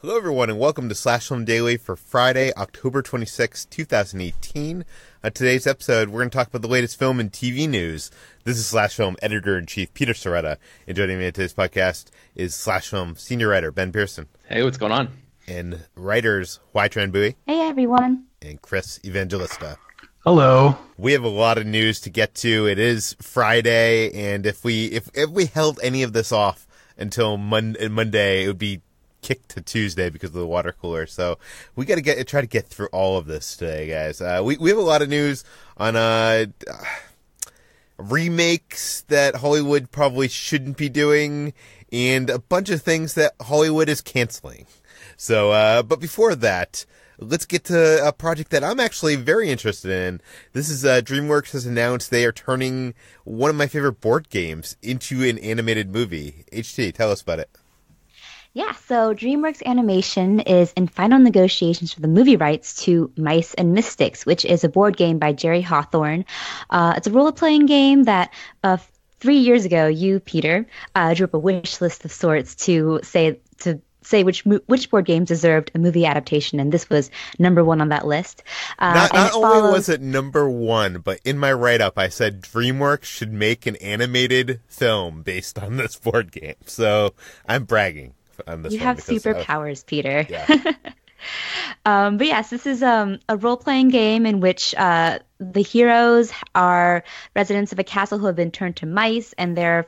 Hello, everyone, and welcome to Slash Film Daily for Friday, October 26, 2018. On today's episode, we're going to talk about the latest film and TV news. This is Slash Film Editor-in-Chief Peter Sciretta, and joining me on today's podcast is Slash Film Senior Writer Ben Pearson. Hey, what's going on? And writers Hoai-Tran. Hey, everyone. And Chris Evangelista. Hello. We have a lot of news to get to. It is Friday, and if we held any of this off until Monday, it would be kicked to Tuesday because of the water cooler. So we got to try to get through all of this today, guys. We have a lot of news on remakes that Hollywood probably shouldn't be doing, and a bunch of things that Hollywood is canceling. So, but before that, let's get to a project that I'm actually very interested in. This is DreamWorks has announced they are turning one of my favorite board games into an animated movie. HT, tell us about it. Yeah, so DreamWorks Animation is in final negotiations for the movie rights to Mice and Mystics, which is a board game by Jerry Hawthorne. It's a role-playing game that 3 years ago, you, Peter, drew up a wish list of sorts to say which board games deserved a movie adaptation, and this was number one on that list. Not only was it number one, but in my write-up I said DreamWorks should make an animated film based on this board game. So I'm bragging on this. You have superpowers, Peter. Yeah. But yes, this is a role-playing game in which the heroes are residents of a castle who have been turned to mice, and they're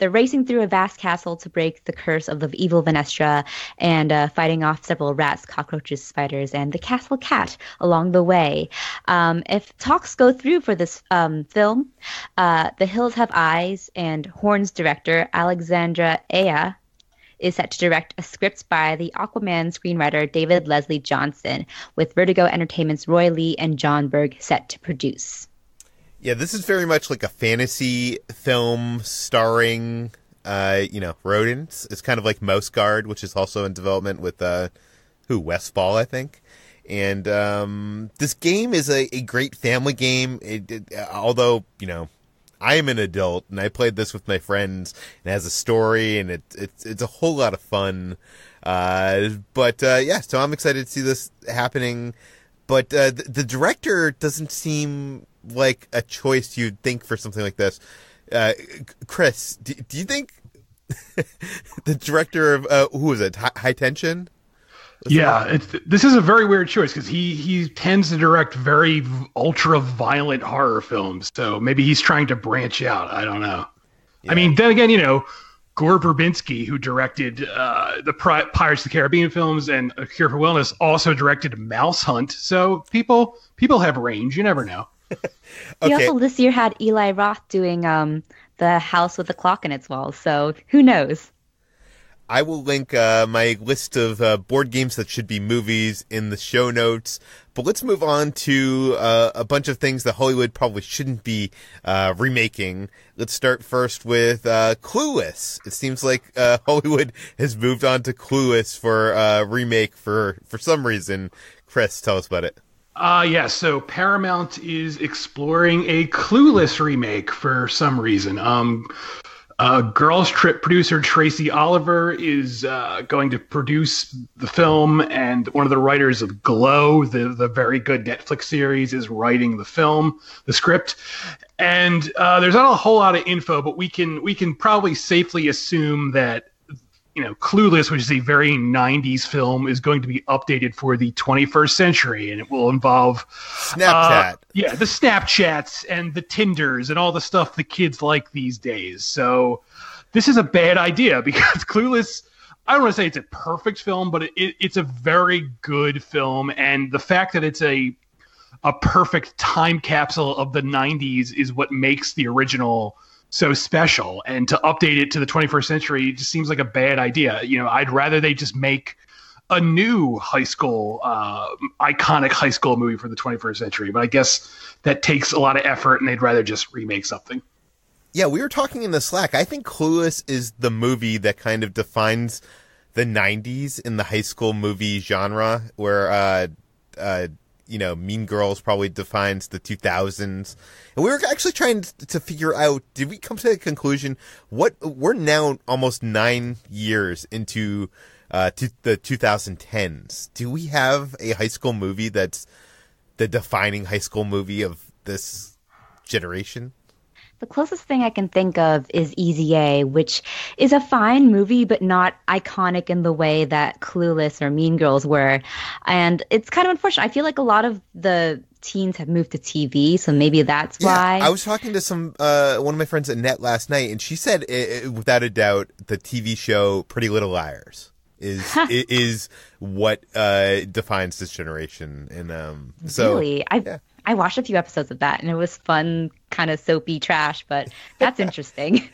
racing through a vast castle to break the curse of the evil Vanestra, and fighting off several rats, cockroaches, spiders, and the castle cat along the way. If talks go through for this film, The Hills Have Eyes and Horns director Alexandra Aya is set to direct a script by the Aquaman screenwriter David Leslie Johnson, with Vertigo Entertainment's Roy Lee and John Berg set to produce. Yeah, this is very much like a fantasy film starring, rodents. It's kind of like Mouse Guard, which is also in development with, Westfall, I think. And this game is a great family game, although, I am an adult, and I played this with my friends, and it has a story, and it's a whole lot of fun. So I'm excited to see this happening. But the director doesn't seem like a choice you'd think for something like this. Chris, do you think the director of, who was it, High Tension? Yeah, this is a very weird choice because he tends to direct very ultra-violent horror films, so maybe he's trying to branch out. I don't know. Yeah. I mean, then again, Gore Verbinski, who directed the Pirates of the Caribbean films and A Cure for Wellness, also directed Mouse Hunt, so people have range. You never know. Okay. He also this year had Eli Roth doing The House with the Clock in Its Walls, so who knows? I will link my list of board games that should be movies in the show notes. But let's move on to a bunch of things that Hollywood probably shouldn't be remaking. Let's start first with Clueless. It seems like Hollywood has moved on to Clueless for remake for some reason. Chris, tell us about it. So Paramount is exploring a Clueless remake for some reason. Girls Trip producer Tracy Oliver is going to produce the film, and one of the writers of Glow, the very good Netflix series, is writing the script. And there's not a whole lot of info, but we can probably safely assume that Clueless, which is a very 90s film, is going to be updated for the 21st century, and it will involve Snapchat. The Snapchats and the Tinders and all the stuff the kids like these days. So this is a bad idea because Clueless, I don't want to say it's a perfect film, but it's a very good film, and the fact that it's a perfect time capsule of the 90s is what makes the original so special, and to update it to the 21st century just seems like a bad idea. I'd rather they just make a new high school, iconic high school movie for the 21st century, but I guess that takes a lot of effort, and they'd rather just remake something. Yeah, we were talking in the Slack. I think Clueless is the movie that kind of defines the 90s in the high school movie genre, where Mean Girls probably defines the 2000s. And we were actually trying to figure out, did we come to a conclusion? We're now almost 9 years into to the 2010s. Do we have a high school movie that's the defining high school movie of this generation? The closest thing I can think of is Easy A, which is a fine movie, but not iconic in the way that Clueless or Mean Girls were. And it's kind of unfortunate. I feel like a lot of the teens have moved to TV, so maybe that's why. I was talking to one of my friends at Net last night, and she said, without a doubt, the TV show Pretty Little Liars is what defines this generation. And so really, I watched a few episodes of that, and it was fun, kind of soapy trash, but that's interesting.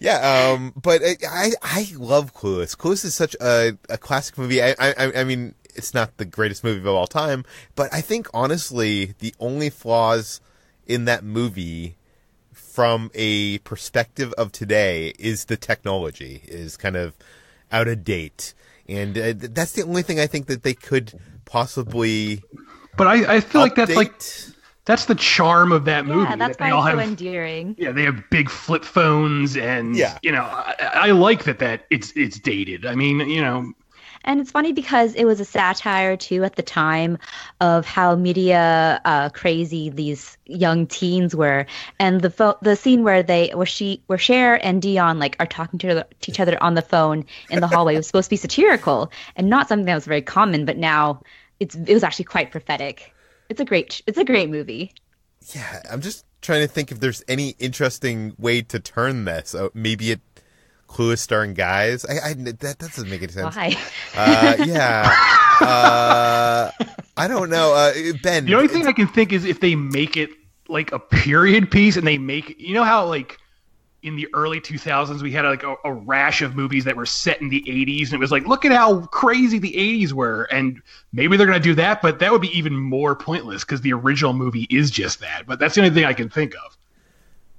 Yeah, but I love Clueless. Clueless is such a classic movie. I mean, it's not the greatest movie of all time, but I think, honestly, the only flaws in that movie from a perspective of today is the technology is kind of out of date. And that's the only thing I think that they could possibly... But I feel update. like that's the charm of that movie. Yeah, that's why it's so endearing. Yeah, they have big flip phones, and I like that it's dated. I mean, And it's funny because it was a satire too at the time of how media crazy these young teens were, and the scene where Cher and Dion are talking to each other on the phone in the hallway was supposed to be satirical and not something that was very common, but now it was actually quite prophetic. It's a great movie. Yeah, I'm just trying to think if there's any interesting way to turn this. Maybe it Clueless starring guys. That doesn't make any sense. Why? I don't know. Ben, the only thing I can think is if they make it like a period piece, and they make how in the early 2000s we had a rash of movies that were set in the 80s, and it was look at how crazy the 80s were, and maybe they're going to do that, but that would be even more pointless because the original movie is just that. But that's the only thing I can think of.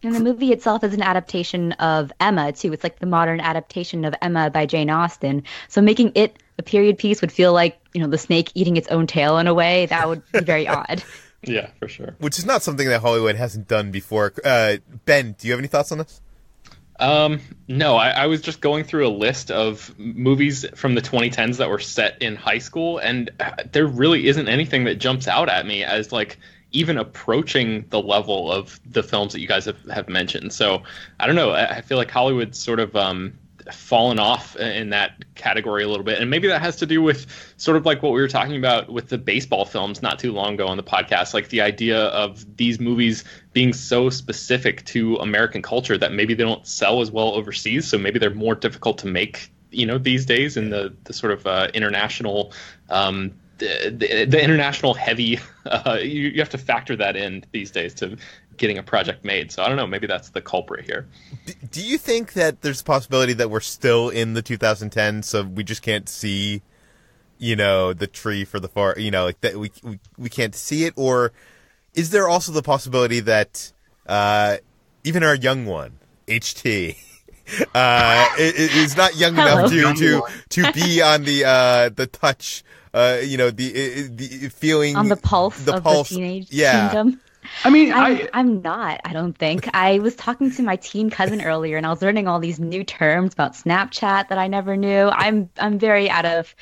And the movie itself is an adaptation of Emma too. It's like the modern adaptation of Emma by Jane Austen. So making it a period piece would feel like the snake eating its own tail in a way. That would be very odd. Yeah, for sure. Which is not something that Hollywood hasn't done before. Ben, do you have any thoughts on this? No, I was just going through a list of movies from the 2010s that were set in high school, and there really isn't anything that jumps out at me as even approaching the level of the films that you guys have mentioned. So I don't know. I feel like Hollywood's sort of fallen off in that category a little bit. And maybe that has to do with sort of like what we were talking about with the baseball films not too long ago on the podcast, like the idea of these movies being so specific to American culture that maybe they don't sell as well overseas. So maybe they're more difficult to make, these days in the sort of international the international heavy, you have to factor that in these days to getting a project made. So I don't know, maybe that's the culprit here. Do you think that there's a possibility that we're still in the 2010s, so we just can't see, the tree for the far, that we can't see it? Or is there also the possibility that even our young one, HT, is not young enough to be on the touch, the feeling on the pulse of the teenage kingdom. I mean, I'm not. I don't think. I was talking to my teen cousin earlier, and I was learning all these new terms about Snapchat that I never knew. I'm very out of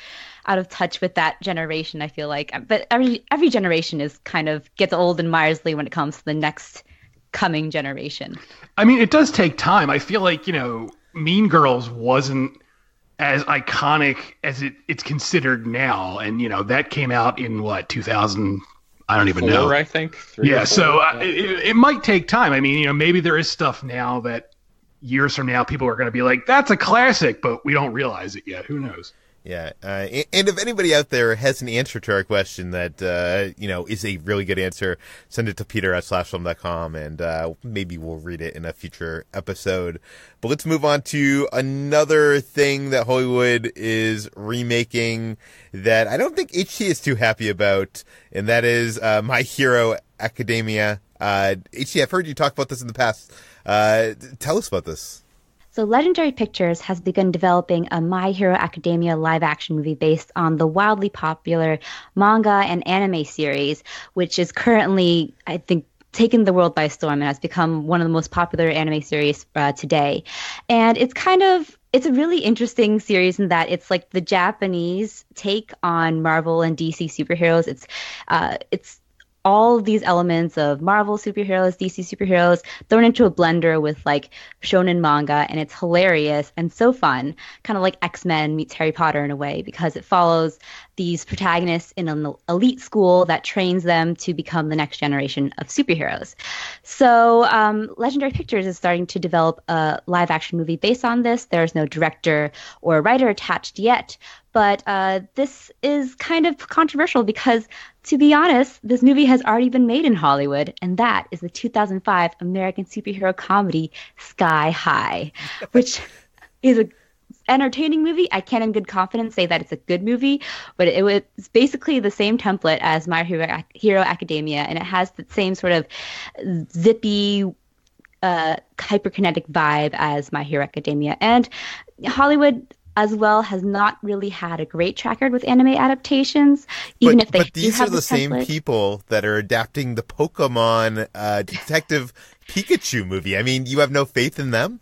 touch with that generation, I feel like. But every generation is kind of gets old and miserly when it comes to the next coming generation. I mean, it does take time. I feel like Mean Girls wasn't as iconic as it's considered now, and that came out in 2000. I don't even know. I think. 3 or 4, so it might take time. I mean, maybe there is stuff now that years from now people are going to be like, "That's a classic," but we don't realize it yet. Who knows? Yeah, and if anybody out there has an answer to our question that is a really good answer, send it to peter@slashfilm.com, and maybe we'll read it in a future episode. But let's move on to another thing that Hollywood is remaking that I don't think HT is too happy about, and that is My Hero Academia. HT, I've heard you talk about this in the past. Tell us about this. So Legendary Pictures has begun developing a My Hero Academia live-action movie based on the wildly popular manga and anime series, which is currently, I think, taken the world by storm and has become one of the most popular anime series today. And it's kind of it's a really interesting series in that it's like the Japanese take on Marvel and DC superheroes. It's all of these elements of Marvel superheroes, DC superheroes thrown into a blender with like shonen manga, and it's hilarious and so fun, kind of like X-Men meets Harry Potter in a way, because it follows these protagonists in an elite school that trains them to become the next generation of superheroes. So Legendary Pictures is starting to develop a live action movie based on this. There's no director or writer attached yet, but this is kind of controversial because, to be honest, this movie has already been made in Hollywood, and that is the 2005 American superhero comedy Sky High, which is an entertaining movie. I can't in good confidence say that it's a good movie, but it's basically the same template as My Hero Academia, and it has the same sort of zippy, hyperkinetic vibe as My Hero Academia. And Hollywood as well has not really had a great track record with anime adaptations, even if they But these do have are the same template. people that are adapting the Pokemon Detective Pikachu movie. I mean, you have no faith in them?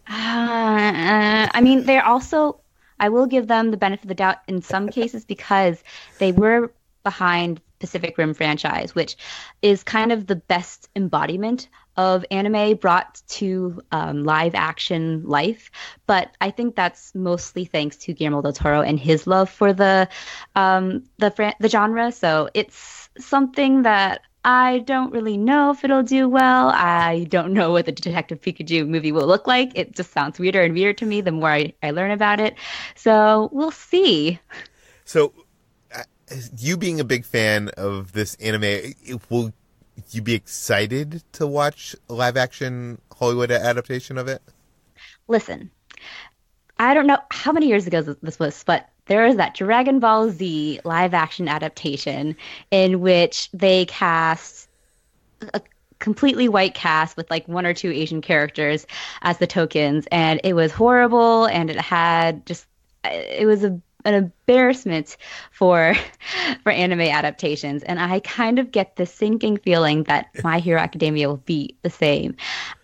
I mean, they're also, I will give them the benefit of the doubt in some cases because they were behind Pacific Rim franchise, which is kind of the best embodiment of anime brought to live action life. But I think that's mostly thanks to Guillermo del Toro and his love for the genre. So it's something that I don't really know if it'll do well. I don't know what the Detective Pikachu movie will look like. It just sounds weirder and weirder to me the more I learn about it. So we'll see. So, you being a big fan of this anime, will you be excited to watch a live-action Hollywood adaptation of it? Listen, I don't know how many years ago this was, but there is that Dragon Ball Z live-action adaptation in which they cast a completely white cast with like one or two Asian characters as the tokens, and it was horrible, and it was an embarrassment for anime adaptations. And I kind of get this sinking feeling that My Hero Academia will be the same.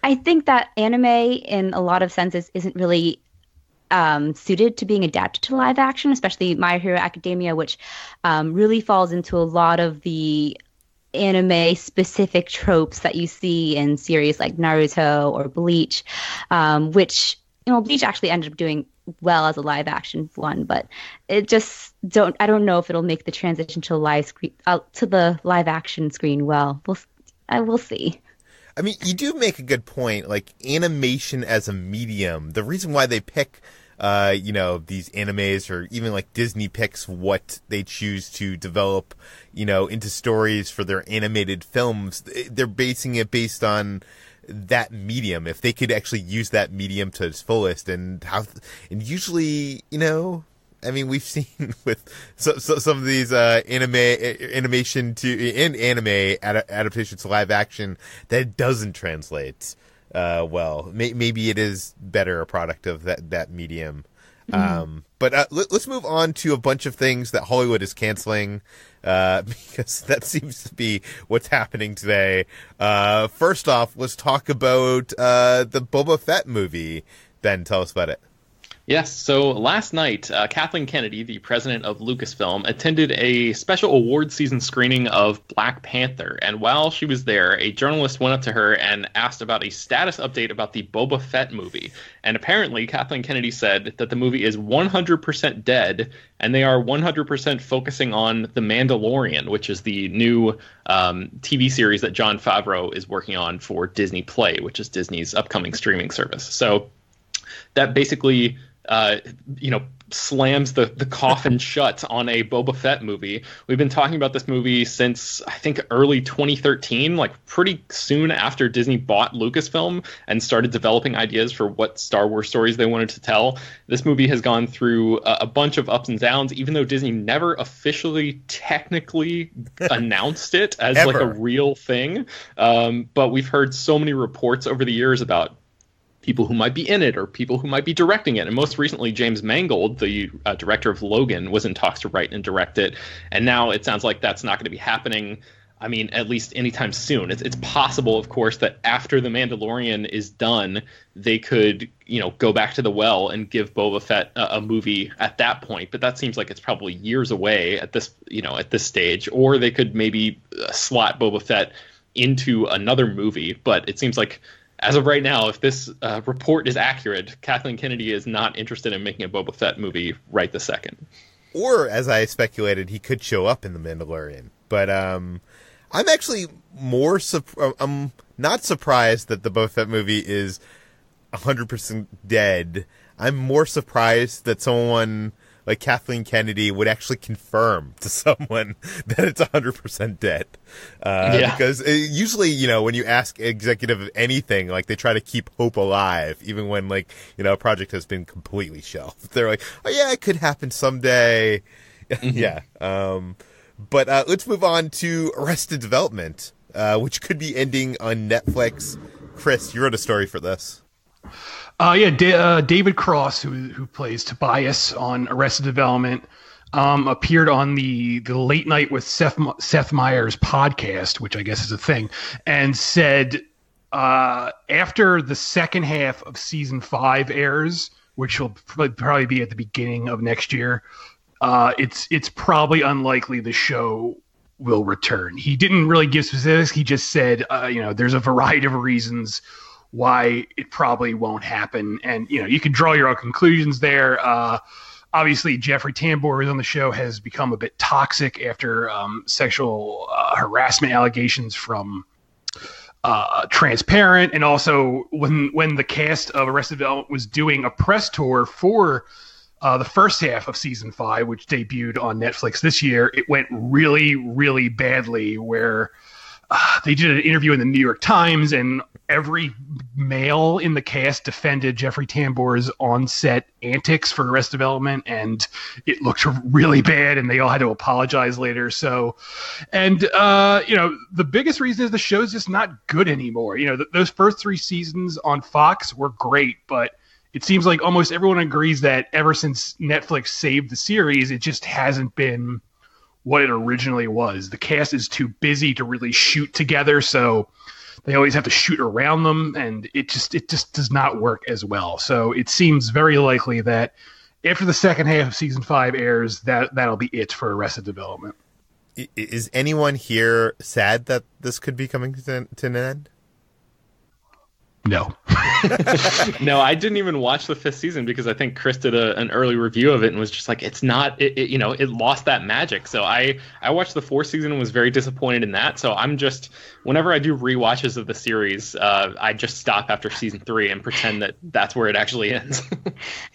I think that anime in a lot of senses isn't really suited to being adapted to live action, especially My Hero Academia, which really falls into a lot of the anime specific tropes that you see in series like Naruto or Bleach, which, Bleach actually ended up doing well as a live action one, but I don't know if it'll make the transition to the live action screen well. We'll see. I mean, you do make a good point, like animation as a medium. The reason why they pick these animes, or even like Disney picks what they choose to develop, into stories for their animated films, they're basing it based on that medium. If they could actually use that medium to its fullest, and usually, I mean, we've seen with some of these animation to anime adaptations to live action that it doesn't translate well. Maybe it is better a product of that medium. Mm-hmm. But let's move on to a bunch of things that Hollywood is canceling, because that seems to be what's happening today. First off, let's talk about the Boba Fett movie. Ben, tell us about it. Yes, so last night, Kathleen Kennedy, the president of Lucasfilm, attended a special award season screening of Black Panther. And while she was there, a journalist went up to her and asked about a status update about the Boba Fett movie. And apparently, Kathleen Kennedy said that the movie is 100% dead, and they are 100% focusing on The Mandalorian, which is the new TV series that Jon Favreau is working on for Disney Play, which is Disney's upcoming streaming service. So that basically slams the coffin shut on a Boba Fett movie. We've been talking about this movie since, I think, early 2013, like pretty soon after Disney bought Lucasfilm and started developing ideas for what Star Wars stories they wanted to tell. This movie has gone through a bunch of ups and downs, even though Disney never officially technically announced it as like a real thing. But we've heard so many reports over the years about people who might be in it or people who might be directing it. And most recently, James Mangold, the director of Logan, was in talks to write and direct it. And now it sounds like that's not going to be happening. I mean, at least anytime soon. It's possible, of course, that after The Mandalorian is done, they could, go back to the well and give Boba Fett a movie at that point. But that seems like it's probably years away at this stage. Or they could maybe slot Boba Fett into another movie. But it seems like, as of right now, if this report is accurate, Kathleen Kennedy is not interested in making a Boba Fett movie right this second. Or, as I speculated, he could show up in The Mandalorian. But I'm actually I'm not surprised that the Boba Fett movie is 100% dead. I'm more surprised that someone like Kathleen Kennedy would actually confirm to someone that it's 100% dead. Because usually, when you ask executive anything, like, they try to keep hope alive, even when, like, a project has been completely shelved. They're like, oh yeah, it could happen someday. Yeah. But let's move on to Arrested Development, which could be ending on Netflix. Chris, you wrote a story for this. David Cross, who plays Tobias on Arrested Development, appeared on the Late Night with Seth Meyers podcast, which I guess is a thing, and said after the second half of season 5 airs, which will probably be at the beginning of next year, it's probably unlikely the show will return. He didn't really give specifics. He just said, there's a variety of reasons why it probably won't happen. And, you can draw your own conclusions there. Obviously, Jeffrey Tambor, who's on the show, has become a bit toxic after sexual harassment allegations from Transparent. And also when the cast of Arrested Development was doing a press tour for the first half of season 5, which debuted on Netflix this year, it went really, really badly, where they did an interview in the New York Times, and every male in the cast defended Jeffrey Tambor's on-set antics for Arrested Development, and it looked really bad, and they all had to apologize later. So, and the biggest reason is the show's just not good anymore. Those first 3 seasons on Fox were great, but it seems like almost everyone agrees that ever since Netflix saved the series, it just hasn't been what it originally was. The cast is too busy to really shoot together, so they always have to shoot around them, and it just does not work as well. So it seems very likely that after the second half of season 5 airs, that'll be it for Arrested Development. Is anyone here sad that this could be coming to an end? No. No, I didn't even watch the 5th season because I think Chris did an early review of it and was just like, it's not, it lost that magic. So I watched the 4th season and was very disappointed in that. So I'm just, whenever I do rewatches of the series, I just stop after season 3 and pretend that that's where it actually ends.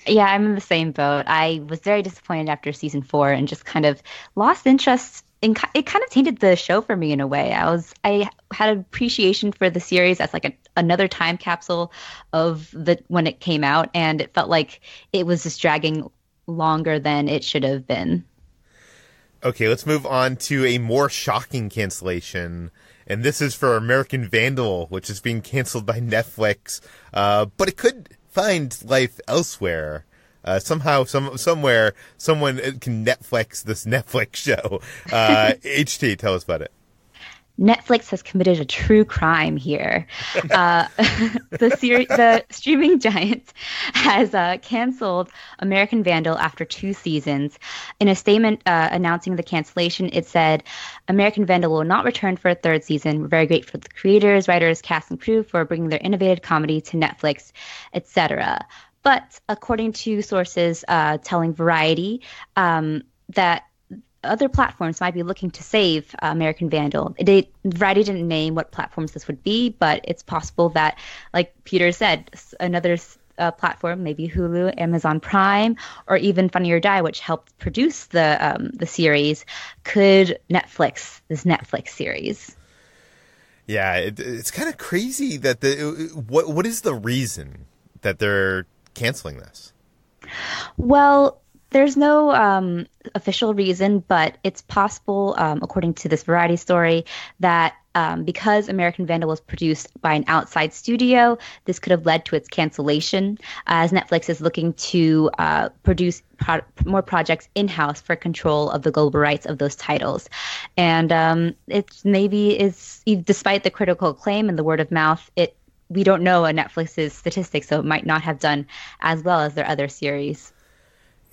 Yeah, I'm in the same boat. I was very disappointed after season 4 and just kind of lost interest. It kind of tainted the show for me in a way. I had an appreciation for the series as like another time capsule of when it came out, and it felt like it was just dragging longer than it should have been. Okay, let's move on to a more shocking cancellation, and this is for American Vandal, which is being canceled by Netflix, but it could find life elsewhere. Somehow, somewhere, someone can Netflix this Netflix show. HT, tell us about it. Netflix has committed a true crime here. The streaming giant has canceled American Vandal after 2 seasons. In a statement announcing the cancellation, it said, American Vandal will not return for a 3rd season. We're very grateful to the creators, writers, cast, and crew for bringing their innovative comedy to Netflix, etc. But according to sources telling Variety that other platforms might be looking to save American Vandal. Variety didn't name what platforms this would be, but it's possible that, like Peter said, another platform, maybe Hulu, Amazon Prime, or even Funny or Die, which helped produce the series, could Netflix this Netflix series. Yeah, it's kind of crazy that what is the reason that they're canceling this? Well, there's no official reason, but it's possible, according to this Variety story, that because American Vandal was produced by an outside studio, this could have led to its cancellation, as Netflix is looking to produce more projects in-house for control of the global rights of those titles. And despite the critical acclaim and the word of mouth, we don't know Netflix's statistics, so it might not have done as well as their other series.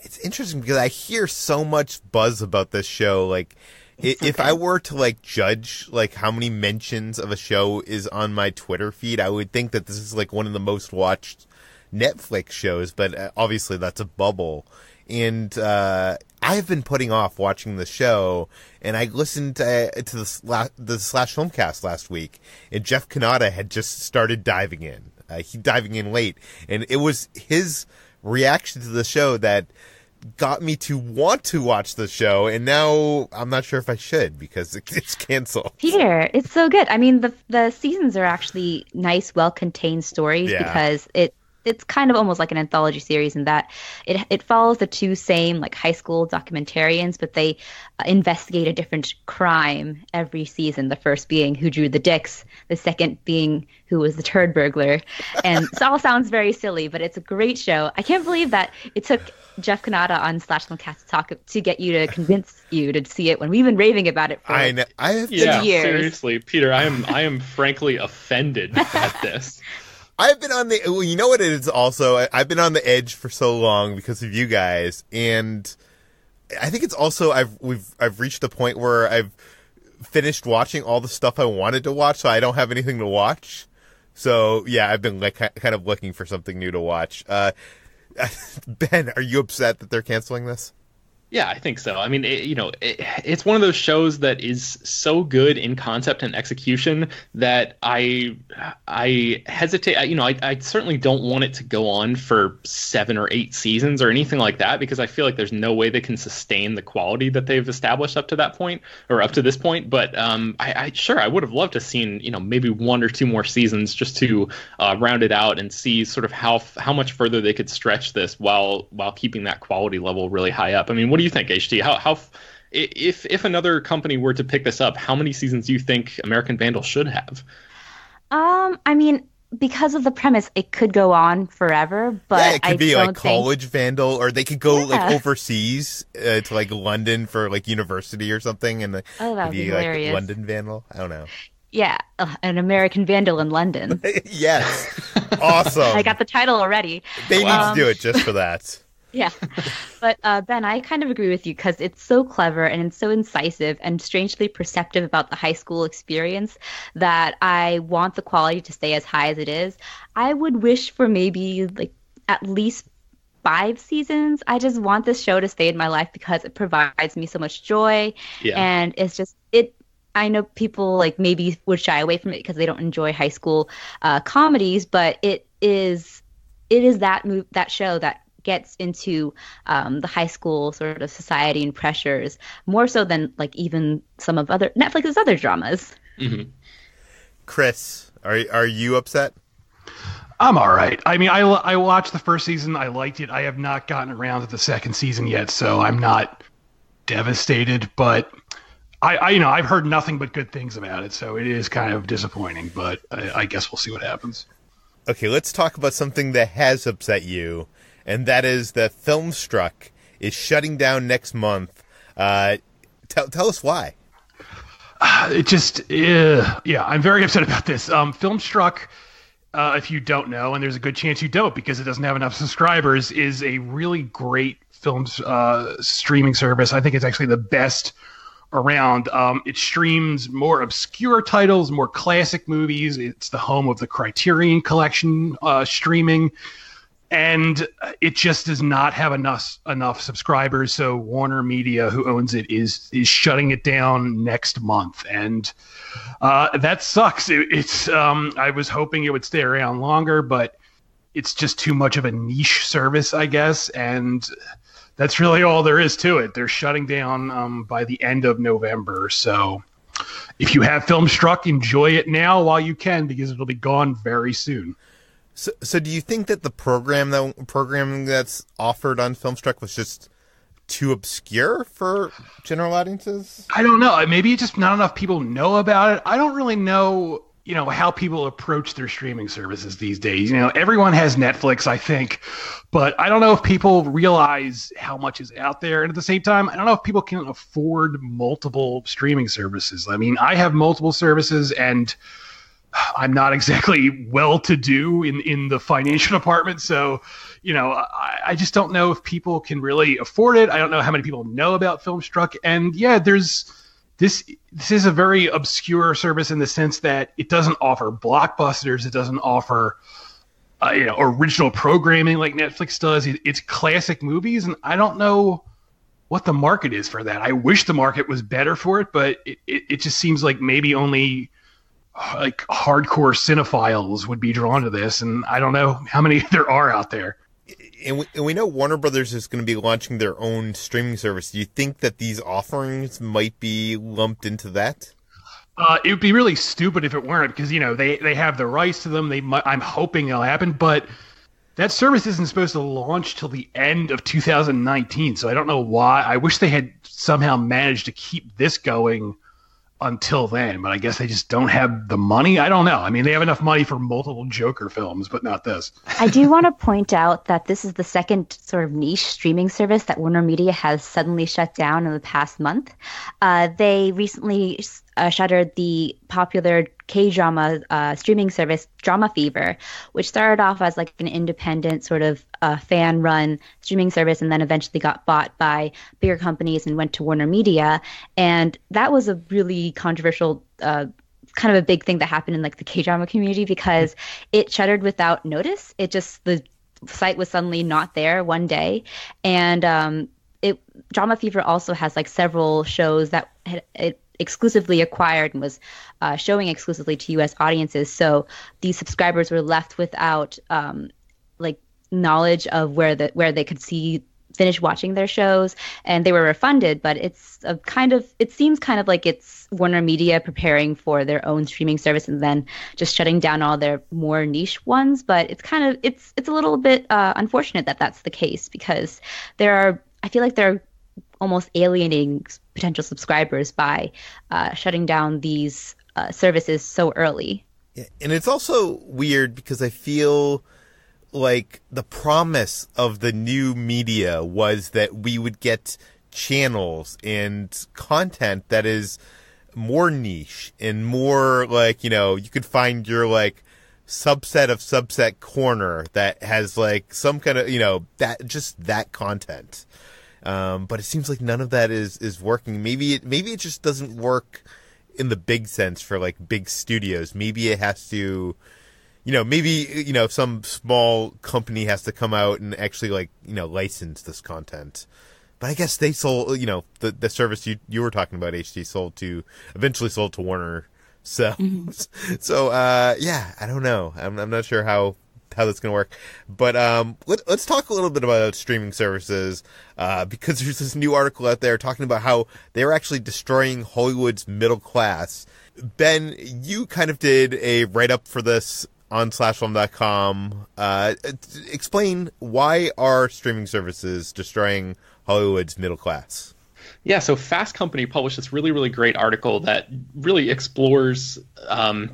It's interesting because I hear so much buzz about this show. Like, if I were to like judge like how many mentions of a show is on my Twitter feed, I would think that this is like one of the most watched Netflix shows. But obviously, that's a bubble. And I've been putting off watching the show, and I listened to the Slash Filmcast last week, and Jeff Kanata had just started diving in. Diving in late, and it was his reaction to the show that got me to want to watch the show, and now I'm not sure if I should because it's canceled. Peter, it's so good. I mean, the seasons are actually nice, well-contained stories because it's kind of almost like an anthology series in that it follows the two same like high school documentarians, but they investigate a different crime every season. The first being who drew the dicks, the second being who was the turd burglar. And it all sounds very silly, but it's a great show. I can't believe that it took Jeff Kanata on Slash Filmcast to get you to convince you to see it when we've been raving about it for years. Seriously, Peter, I am frankly offended at this. I've been on the, well, you know what it is also? I've been on the edge for so long because of you guys, and I think it's also, I've reached the point where I've finished watching all the stuff I wanted to watch, so I don't have anything to watch. So, yeah, I've been like kind of looking for something new to watch. Ben, are you upset that they're canceling this? Yeah, I think so. I mean, it's one of those shows that is so good in concept and execution that I hesitate. I certainly don't want it to go on for 7 or 8 seasons or anything like that, because I feel like there's no way they can sustain the quality that they've established up to that point or up to this point. But I would have loved to seen maybe 1 or 2 more seasons just to round it out and see sort of how much further they could stretch this while keeping that quality level really high up. I mean, what do you think, HT? How if another company were to pick this up, how many seasons do you think American Vandal should have? I mean, because of the premise, it could go on forever. But it could be like college Vandal, or they could go like overseas to like London for like university or something, and that would be hilarious. Like London Vandal. I don't know. Yeah, an American Vandal in London. Yes, awesome. I got the title already. They need to do it just for that. Yeah, but Ben, I kind of agree with you because it's so clever and it's so incisive and strangely perceptive about the high school experience that I want the quality to stay as high as it is. I would wish for maybe like at least 5 seasons. I just want this show to stay in my life because it provides me so much joy, and it's just it. I know people like maybe would shy away from it because they don't enjoy high school comedies, but it is that show that gets into the high school sort of society and pressures more so than like even some of Netflix's other dramas. Mm-hmm. Chris, are you upset? I'm all right. I mean, I watched the first season. I liked it. I have not gotten around to the second season yet, so I'm not devastated. But I've heard nothing but good things about it, so it is kind of disappointing. But I guess we'll see what happens. Okay, let's talk about something that has upset you. And that is that Filmstruck is shutting down next month. Tell us why. I'm very upset about this. Filmstruck, if you don't know, and there's a good chance you don't because it doesn't have enough subscribers, is a really great film streaming service. I think it's actually the best around. It streams more obscure titles, more classic movies. It's the home of the Criterion Collection streaming. And it just does not have enough subscribers, so Warner Media, who owns it, is shutting it down next month, and that sucks. I was hoping it would stay around longer, but it's just too much of a niche service, I guess, and that's really all there is to it. They're shutting down by the end of November, so if you have Filmstruck, enjoy it now while you can, because it'll be gone very soon. So do you think that the programming that's offered on Filmstruck was just too obscure for general audiences? I don't know. Maybe just not enough people know about it. I don't really know, how people approach their streaming services these days. Everyone has Netflix, I think, but I don't know if people realize how much is out there. And at the same time, I don't know if people can afford multiple streaming services. I mean, I have multiple services, and I'm not exactly well-to-do in the financial department. So, I just don't know if people can really afford it. I don't know how many people know about Filmstruck. And yeah, this is a very obscure service in the sense that it doesn't offer blockbusters. It doesn't offer, original programming like Netflix does. It's classic movies, and I don't know what the market is for that. I wish the market was better for it, but it just seems like maybe only like hardcore cinephiles would be drawn to this, and I don't know how many there are out there. And we know Warner Brothers is going to be launching their own streaming service. Do you think that these offerings might be lumped into that? It would be really stupid if it weren't, because they have the rights to them. I'm hoping it'll happen, but that service isn't supposed to launch till the end of 2019. So I don't know why. I wish they had somehow managed to keep this going until then, but I guess they just don't have the money. I don't know. I mean, they have enough money for multiple Joker films, but not this. I do want to point out that this is the second sort of niche streaming service that Warner Media has suddenly shut down in the past month. They recently shuttered the popular K-drama streaming service Drama Fever, which started off as like an independent sort of fan-run streaming service, and then eventually got bought by bigger companies and went to Warner Media. And that was a really controversial kind of a big thing that happened in like the K-drama community, because it shuttered without notice. The site was suddenly not there one day, and Drama Fever also has like several shows that it exclusively acquired and was showing exclusively to U.S. audiences. So these subscribers were left without knowledge of where they could finish watching their shows, and they were refunded. But it seems kind of like it's Warner Media preparing for their own streaming service and then just shutting down all their more niche ones. But it's a little bit unfortunate that that's the case, because I feel like they're almost alienating potential subscribers by shutting down these services so early. Yeah, and it's also weird because I feel like the promise of the new media was that we would get channels and content that is more niche and more like, you could find your like subset of subset corner that has like some kind of, that content. But it seems like none of that is working. Maybe it just doesn't work in the big sense for like big studios. Maybe it has to, some small company has to come out and actually like, license this content. But I guess they sold, the service you were talking about, HT, eventually sold to Warner. So, I don't know. I'm not sure how that's going to work. But let's talk a little bit about streaming services, because there's this new article out there talking about how they're actually destroying Hollywood's middle class. Ben, you kind of did a write-up for this on /film.com. Explain, why are streaming services destroying Hollywood's middle class? Yeah, so Fast Company published this really, really great article that really explores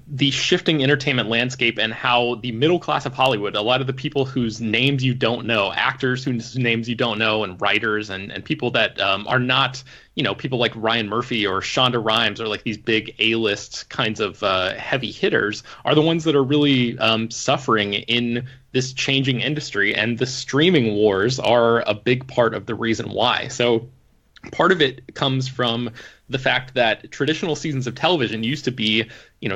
the shifting entertainment landscape and how the middle class of Hollywood, a lot of the people whose names you don't know, actors whose names you don't know, and writers and people that are not, people like Ryan Murphy or Shonda Rhimes or like these big A-list kinds of heavy hitters, are the ones that are really suffering in this changing industry. And the streaming wars are a big part of the reason why. So part of it comes from the fact that traditional seasons of television used to be,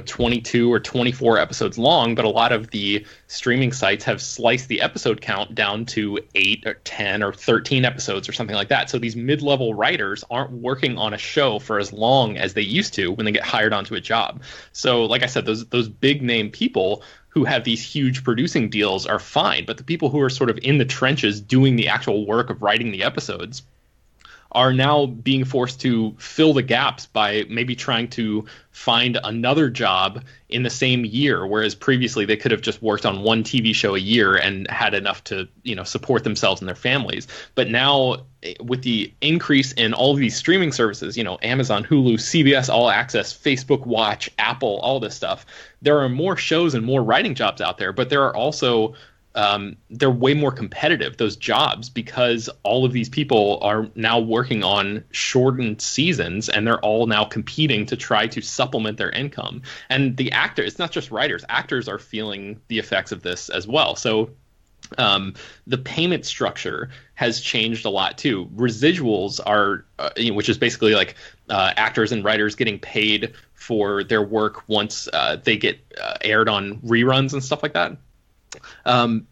22 or 24 episodes long, but a lot of the streaming sites have sliced the episode count down to 8 or 10 or 13 episodes or something like that. So these mid-level writers aren't working on a show for as long as they used to when they get hired onto a job. So like I said, those big name people who have these huge producing deals are fine, but the people who are sort of in the trenches doing the actual work of writing the episodes are now being forced to fill the gaps by maybe trying to find another job in the same year, whereas previously they could have just worked on one TV show a year and had enough to, support themselves and their families. But now with the increase in all of these streaming services, Amazon, Hulu, CBS All Access, Facebook Watch, Apple, all this stuff, there are more shows and more writing jobs out there, but there are also they're way more competitive, those jobs, because all of these people are now working on shortened seasons, and they're all now competing to try to supplement their income. And the actors, it's not just writers, actors are feeling the effects of this as well. So the payment structure has changed a lot too. Residuals are, which is basically like actors and writers getting paid for their work once they get aired on reruns and stuff like that.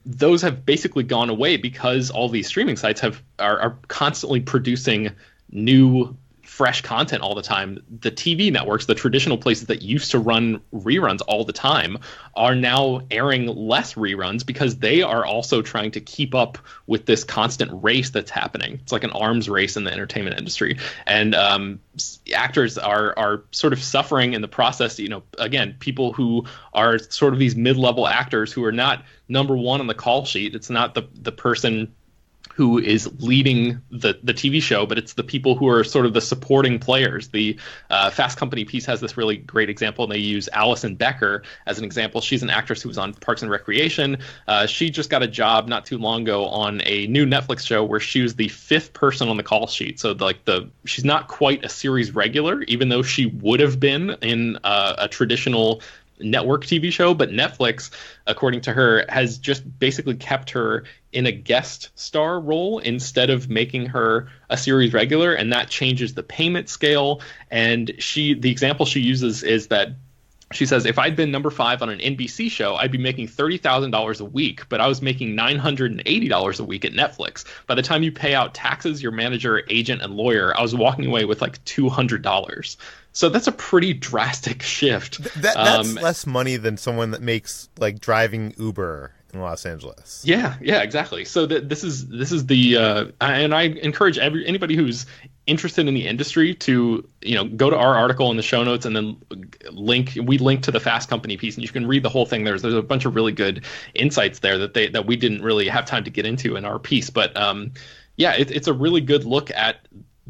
Those have basically gone away because all these streaming sites are constantly producing new fresh content all the time. The TV networks, the traditional places that used to run reruns all the time, are now airing less reruns because they are also trying to keep up with this constant race that's happening. It's like an arms race in the entertainment industry. And actors are sort of suffering in the process. Again, people who are sort of these mid-level actors who are not number one on the call sheet. It's not the person who is leading the TV show, but it's the people who are sort of the supporting players. The Fast Company piece has this really great example, and they use Alison Becker as an example. She's an actress who was on Parks and Recreation. She just got a job not too long ago on a new Netflix show where she was the fifth person on the call sheet. So she's not quite a series regular, even though she would have been in a traditional network TV show, but Netflix, according to her, has just basically kept her in a guest star role instead of making her a series regular, and that changes the payment scale. And the example she uses is that she says, if I'd been number 5 on an NBC show, I'd be making $30,000 a week, but I was making $980 a week at Netflix. By the time you pay out taxes, your manager, agent, and lawyer, I was walking away with like $200. So that's a pretty drastic shift. That's less money than someone that makes like driving Uber in Los Angeles. Yeah, exactly. So this is the and I encourage anybody who's interested in the industry to go to our article in the show notes, and then we link to the Fast Company piece, and you can read the whole thing. There's a bunch of really good insights there that we didn't really have time to get into in our piece, but it's a really good look at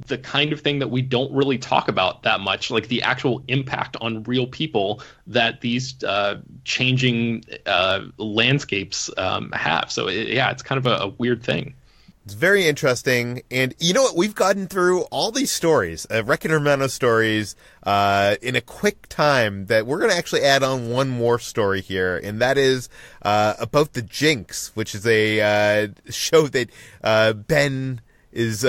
the kind of thing that we don't really talk about that much, like the actual impact on real people that these changing landscapes have. So it's kind of a weird thing. It's very interesting. And you know what? We've gotten through all these stories, a record amount of stories, in a quick time, that we're going to actually add on one more story here. And that is about The Jinx, which is a show that Ben is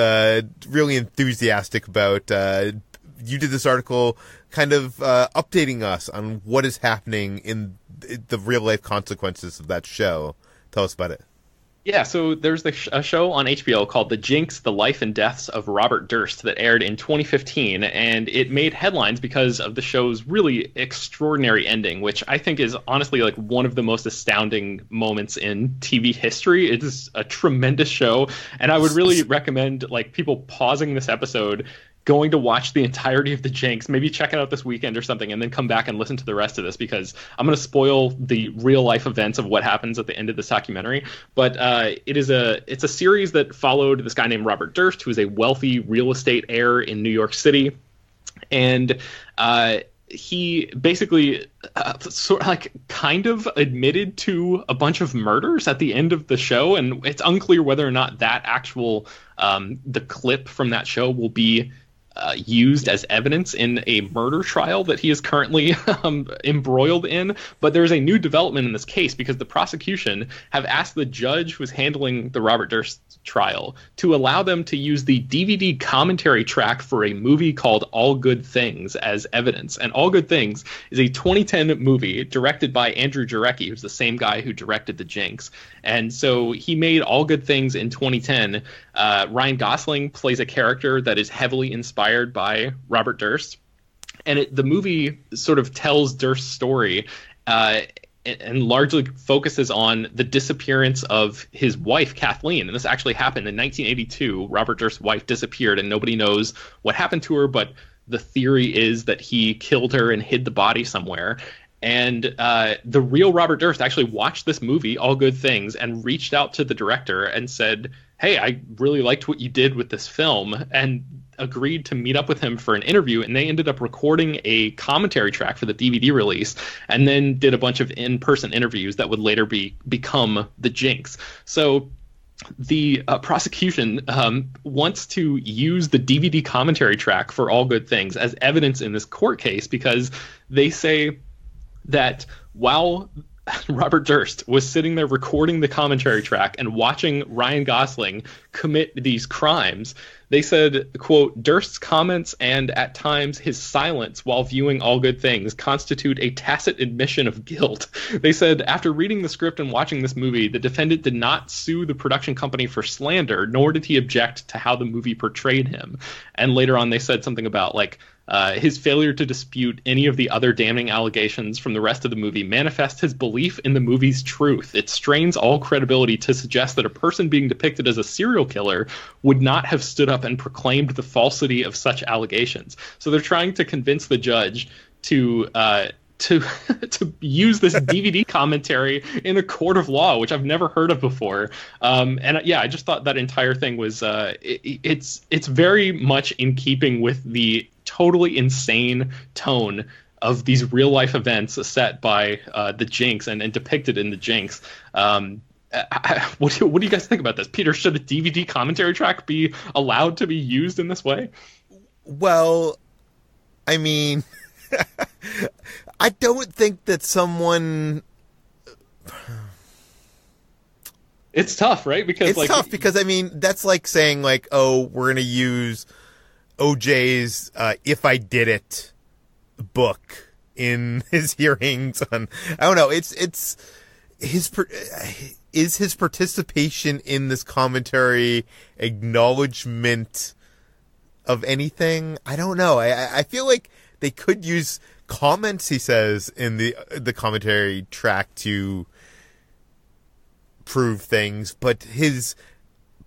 really enthusiastic about. You did this article kind of updating us on what is happening in the real-life consequences of that show. Tell us about it. Yeah, so there's a show on HBO called The Jinx, The Life and Deaths of Robert Durst that aired in 2015, and it made headlines because of the show's really extraordinary ending, which I think is honestly like one of the most astounding moments in TV history. It is a tremendous show, and I would really recommend like people pausing this episode, going to watch the entirety of The Jinx, maybe check it out this weekend or something, and then come back and listen to the rest of this, because I'm going to spoil the real life events of what happens at the end of this documentary. But it's a series that followed this guy named Robert Durst, who is a wealthy real estate heir in New York City. And he basically sort of like kind of admitted to a bunch of murders at the end of the show. And it's unclear whether or not that actual the clip from that show will be used as evidence in a murder trial that he is currently embroiled in. But there's a new development in this case, because the prosecution have asked the judge who was handling the Robert Durst trial to allow them to use the DVD commentary track for a movie called All Good Things as evidence. And All Good Things is a 2010 movie directed by Andrew Jarecki, who's the same guy who directed The Jinx. And so he made All Good Things in 2010. Ryan Gosling plays a character that is heavily inspired by Robert Durst. And the movie sort of tells Durst's story and largely focuses on the disappearance of his wife, Kathleen. And this actually happened in 1982. Robert Durst's wife disappeared, and nobody knows what happened to her, but the theory is that he killed her and hid the body somewhere. And the real Robert Durst actually watched this movie, All Good Things, and reached out to the director and said, hey, I really liked what you did with this film, and agreed to meet up with him for an interview. And they ended up recording a commentary track for the DVD release, and then did a bunch of in-person interviews that would later become The Jinx. So the prosecution wants to use the DVD commentary track for All Good Things as evidence in this court case, because they say that while Robert Durst was sitting there recording the commentary track and watching Ryan Gosling commit these crimes, they said, quote, Durst's comments and at times his silence while viewing All Good Things constitute a tacit admission of guilt. They said, after reading the script and watching this movie, the defendant did not sue the production company for slander, nor did he object to how the movie portrayed him. And later on, they said something about, like, his failure to dispute any of the other damning allegations from the rest of the movie manifests his belief in the movie's truth. It strains all credibility to suggest that a person being depicted as a serial killer would not have stood up and proclaimed the falsity of such allegations. So they're trying to convince the judge to use this DVD commentary in a court of law, which I've never heard of before. And yeah, I just thought that entire thing was it's very much in keeping with the totally insane tone of these real life events set by The Jinx and depicted in The Jinx. What do you guys think about this? Peter, should a DVD commentary track be allowed to be used in this way? Well, I mean, I don't think that someone... It's tough, right? Because it's tough because, I mean, that's like saying, like, oh, we're going to use OJ's If I Did It book in his hearings on... I don't know. It's his... Is his participation in this commentary acknowledgement of anything? I don't know. I feel like they could use comments he says in the commentary track to prove things, but his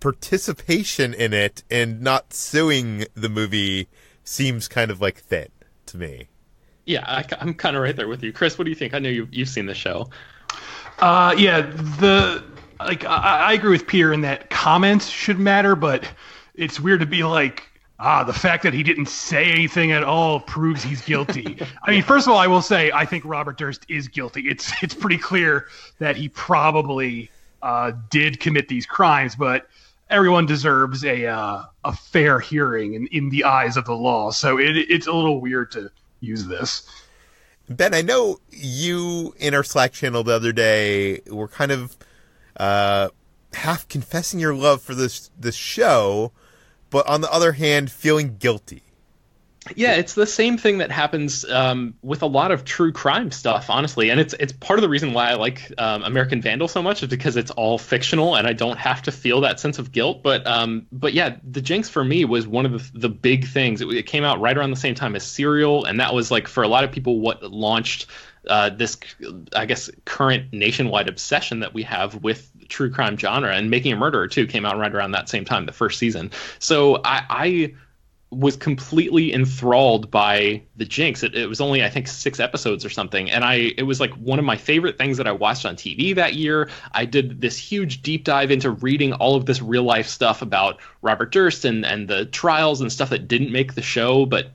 participation in it and not suing the movie seems kind of like thin to me. Yeah, I'm kind of right there with you. Chris, what do you think? I know you've seen the show. Yeah, I agree with Peter in that comments should matter, but it's weird to be like, the fact that he didn't say anything at all proves he's guilty. I mean, first of all, I will say I think Robert Durst is guilty. It's pretty clear that he probably did commit these crimes, but everyone deserves a fair hearing in the eyes of the law. So it's a little weird to use this. Ben, I know you in our Slack channel the other day were kind of half confessing your love for this show, but on the other hand, feeling guilty. Yeah, it's the same thing that happens with a lot of true crime stuff, honestly. And it's part of the reason why I like American Vandal so much is because it's all fictional and I don't have to feel that sense of guilt. But yeah, The Jinx for me was one of the big things. It came out right around the same time as Serial, and that was, like, for a lot of people what launched this, I guess, current nationwide obsession that we have with true crime genre. And Making a Murderer, too, came out right around that same time, the first season. So I was completely enthralled by The Jinx. It was only, I think, 6 episodes or something, and it was like one of my favorite things that I watched on TV that year. I did this huge deep dive into reading all of this real life stuff about Robert Durst and the trials and stuff that didn't make the show, but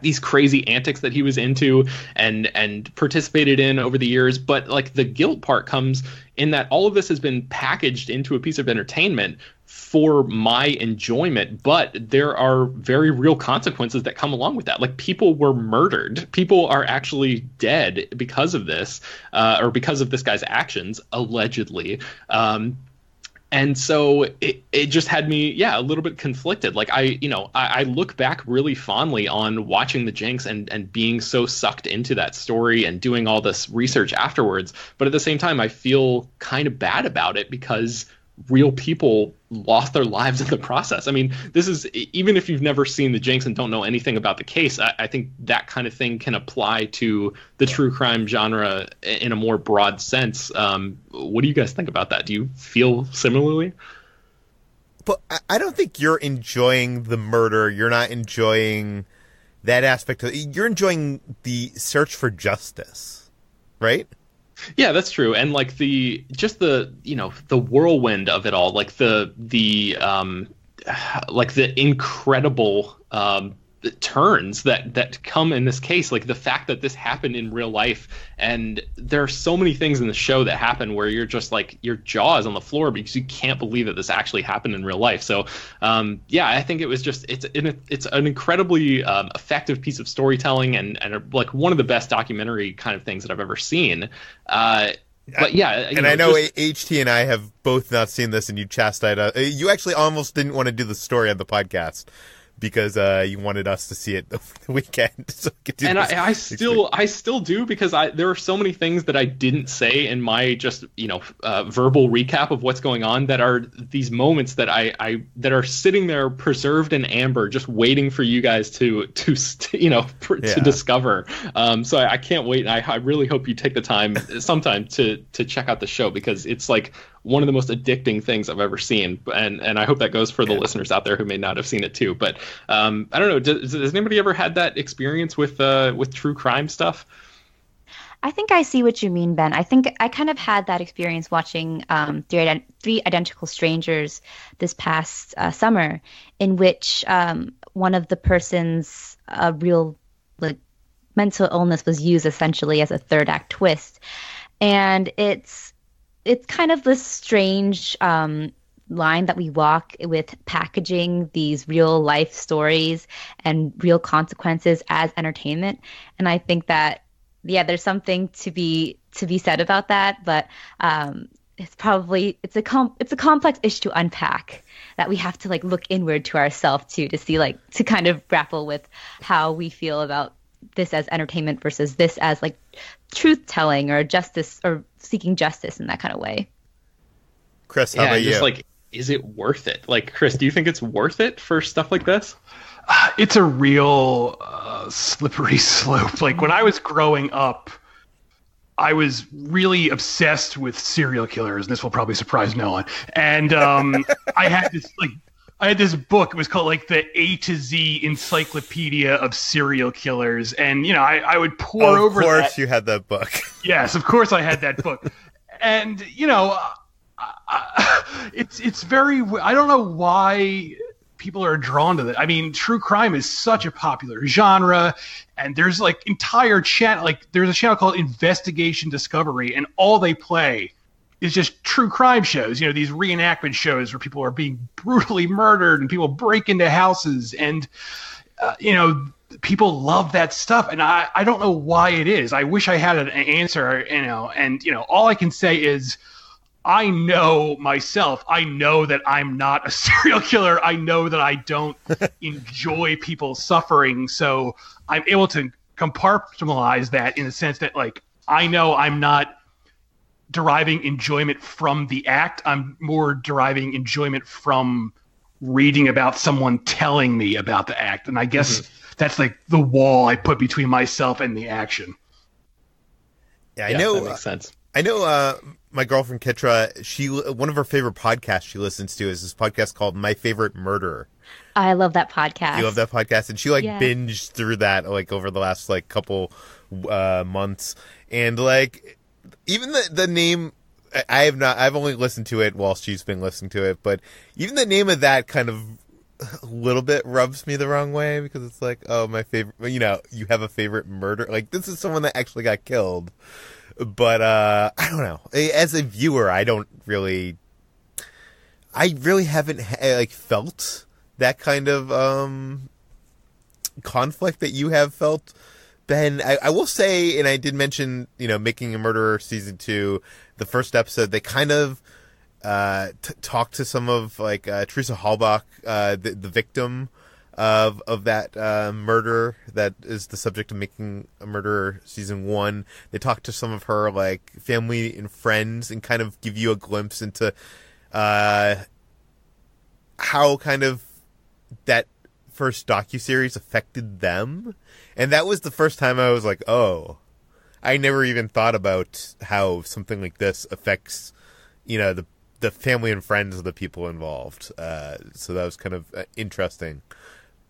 these crazy antics that he was into and participated in over the years. But, like, the guilt part comes in that all of this has been packaged into a piece of entertainment for my enjoyment, but there are very real consequences that come along with that. Like, people were murdered. People are actually dead because of this, or because of this guy's actions, allegedly. And so it just had me, a little bit conflicted. Like, I look back really fondly on watching The Jinx and being so sucked into that story and doing all this research afterwards. But at the same time, I feel kind of bad about it because real people lost their lives in the process. I mean, this is, even if you've never seen The Jinx and don't know anything about the case, I think that kind of thing can apply to the true crime genre in a more broad sense. What do you guys think about that? Do you feel similarly? But I don't think you're enjoying the murder. You're not enjoying that aspect of it. You're enjoying the search for justice, right? Yeah, that's true. And like the whirlwind of it all, like the incredible turns that come in this case, like the fact that this happened in real life, and there are so many things in the show that happen where you're just like, your jaw is on the floor because you can't believe that this actually happened in real life. So yeah, I think it was just, it's an incredibly effective piece of storytelling, and like one of the best documentary kind of things that I've ever seen. But yeah, I know HT and I have both not seen this, and you chastised us. You actually almost didn't want to do the story on the podcast because you wanted us to see it the weekend. So I still do, because there are so many things that I didn't say in my just verbal recap of what's going on, that are these moments that that are sitting there preserved in amber, just waiting for you guys to discover. So I can't wait. I really hope you take the time sometime to check out the show, because it's like one of the most addicting things I've ever seen, and I hope that goes for the listeners out there who may not have seen it too. But I don't know, has anybody ever had that experience with true crime stuff? I think I see what you mean, Ben. I think I kind of had that experience watching Three Identical Strangers this past summer, in which one of the person's real mental illness was used essentially as a third act twist, and it's kind of this strange line that we walk with packaging these real life stories and real consequences as entertainment. And I think that, yeah, there's something to be said about that, but it's a complex issue to unpack, that we have to like look inward to ourselves too, to see, like, to kind of grapple with how we feel about this as entertainment versus this as like truth telling or justice, or seeking justice in that kind of way. Chris, how about you? Like, is it worth it? Like, Chris, do you think it's worth it for stuff like this? It's a real slippery slope. Like, when I was growing up, I was really obsessed with serial killers, and this will probably surprise no one. And I had this book. It was called like the A to Z Encyclopedia of Serial Killers, and I would pore over that. Of course, you had that book. Yes, of course, I had that book, and it's very. I don't know why people are drawn to that. I mean, true crime is such a popular genre, and there's like entire channel. Like, there's a channel called Investigation Discovery, and all they play is just true crime shows, these reenactment shows where people are being brutally murdered and people break into houses, and, people love that stuff. And I don't know why it is. I wish I had an answer, and, all I can say is, I know myself. I know that I'm not a serial killer. I know that I don't enjoy people suffering. So I'm able to compartmentalize that in the sense that, like, I know I'm not deriving enjoyment from the act. I'm more deriving enjoyment from reading about someone telling me about the act. And I guess that's like the wall I put between myself and the action. Yeah, I know. That makes sense. I know my girlfriend Kitra, one of her favorite podcasts she listens to is this podcast called My Favorite Murderer. I love that podcast. You love that podcast? And she binged through that like over the last like couple months. And like, even the name, I've only listened to it while she's been listening to it, but even the name of that kind of a little bit rubs me the wrong way, because it's like, oh, my favorite, you have a favorite murder. Like, this is someone that actually got killed. But, I don't know. As a viewer, I really haven't felt that kind of, conflict that you have felt, Ben. I will say, and I did mention, Making a Murderer Season 2, the first episode, they kind of talked to some of, like, Teresa Halbach, the victim of that murder that is the subject of Making a Murderer Season 1. They talked to some of her, like, family and friends and kind of give you a glimpse into how kind of that first docuseries affected them. And that was the first time I was like, oh, I never even thought about how something like this affects, the family and friends of the people involved. So that was kind of interesting.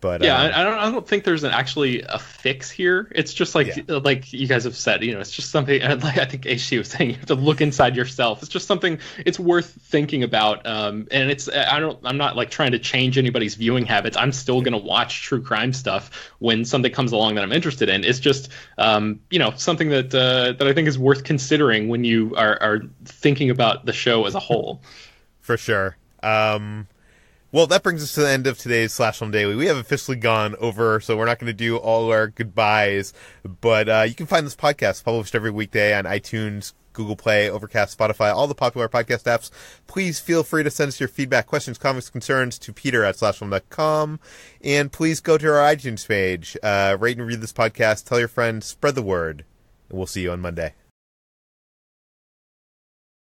But yeah, I don't think there's actually a fix here. It's just like you guys have said, it's just something. Like I think HT was saying, you have to look inside yourself. It's just something. It's worth thinking about. And I'm not like trying to change anybody's viewing habits. I'm still gonna watch true crime stuff when something comes along that I'm interested in. It's just something that I think is worth considering when you are thinking about the show as a whole. For sure. Well, that brings us to the end of today's Slash Film Daily. We have officially gone over, so we're not going to do all our goodbyes. But you can find this podcast published every weekday on iTunes, Google Play, Overcast, Spotify, all the popular podcast apps. Please feel free to send us your feedback, questions, comments, concerns to peter@slashfilm.com. And please go to our iTunes page, rate and review this podcast, tell your friends, spread the word. And we'll see you on Monday.